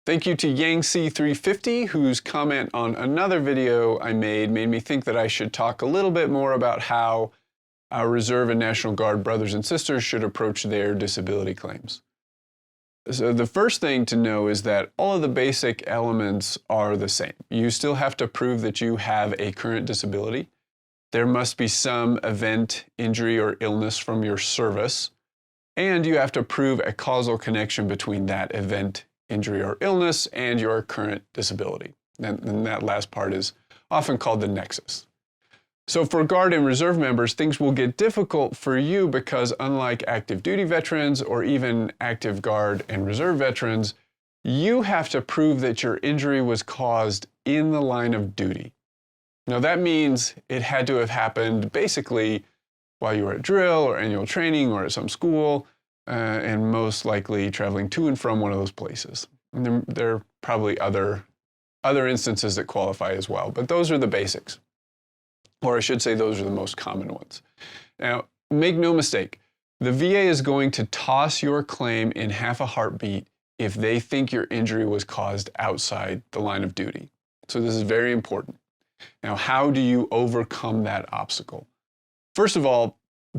Thank you to Yang-C350, whose comment on another video I made me think that I should talk a little bit more about how our Reserve and National Guard brothers and sisters should approach their disability claims. So the first thing to know is that all of the basic elements are the same. You still have to prove that you have a current disability. There must be some event, injury, or illness from your service, and you have to prove a causal connection between that event, injury, or illness and your current disability. And that last part is often called the nexus. So for Guard and Reserve members, things will get difficult for you because unlike active duty veterans or even active Guard and Reserve veterans, you have to prove that your injury was caused in the line of duty. Now that means it had to have happened basically while you were at drill or annual training or at some school, and most likely traveling to and from one of those places. And there are probably other instances that qualify as well, but those are the basics. Or I should say those are the most common ones. Now, make no mistake, the VA is going to toss your claim in half a heartbeat if they think your injury was caused outside the line of duty. So this is very important. Now, how do you overcome that obstacle? First of all,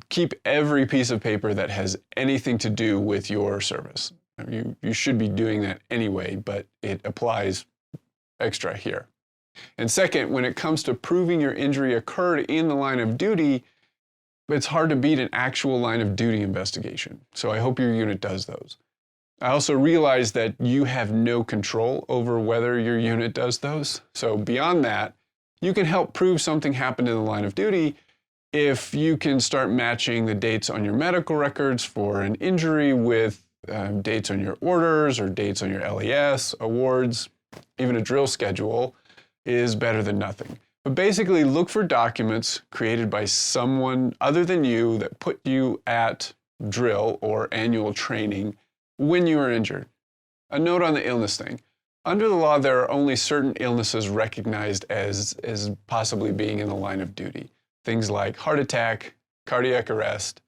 keep every piece of paper that has anything to do with your service. You should be doing that anyway, but it applies extra here. And second, when it comes to proving your injury occurred in the line of duty, it's hard to beat an actual line of duty investigation. So I hope your unit does those. I also realize that you have no control over whether your unit does those. So beyond that, you can help prove something happened in the line of duty if you can start matching the dates on your medical records for an injury with dates on your orders or dates on your LES, awards, even a drill schedule is better than nothing. But basically look for documents created by someone other than you that put you at drill or annual training when you were injured. A note on the illness thing. Under the law, there are only certain illnesses recognized as possibly being in the line of duty. Things like heart attack, cardiac arrest,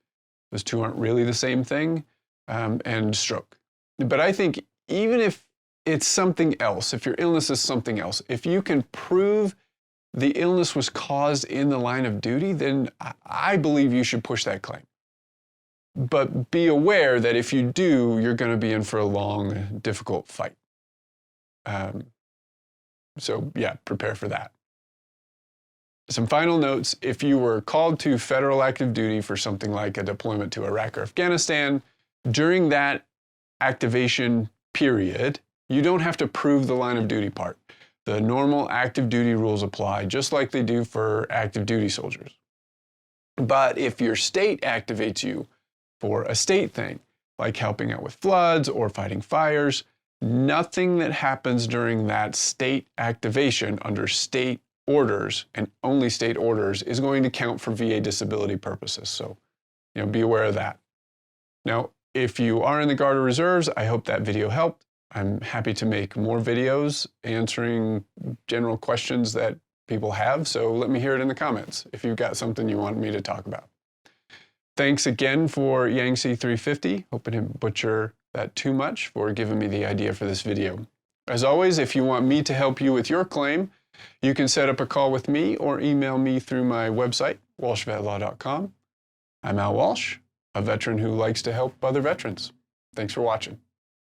those two aren't really the same thing, and stroke. But I think even if it's something else, if your illness is something else, if you can prove the illness was caused in the line of duty, then I believe you should push that claim. But be aware that if you do, you're going to be in for a long, difficult fight. So yeah, prepare for that. Some final notes: if you were called to federal active duty for something like a deployment to Iraq or Afghanistan, during that activation period, you don't have to prove the line of duty part. The normal active duty rules apply just like they do for active duty soldiers. But if your state activates you for a state thing, like helping out with floods or fighting fires, nothing that happens during that state activation under state orders, and only state orders, is going to count for VA disability purposes. So, be aware of that. Now, if you are in the Guard or Reserves, I hope that video helped. I'm happy to make more videos answering general questions that people have, so let me hear it in the comments if you've got something you want me to talk about. Thanks again for Yang-C350. Hope I didn't butcher that too much, for giving me the idea for this video. As always, if you want me to help you with your claim, you can set up a call with me or email me through my website, walshvetlaw.com. I'm Al Walsh, a veteran who likes to help other veterans. Thanks for watching.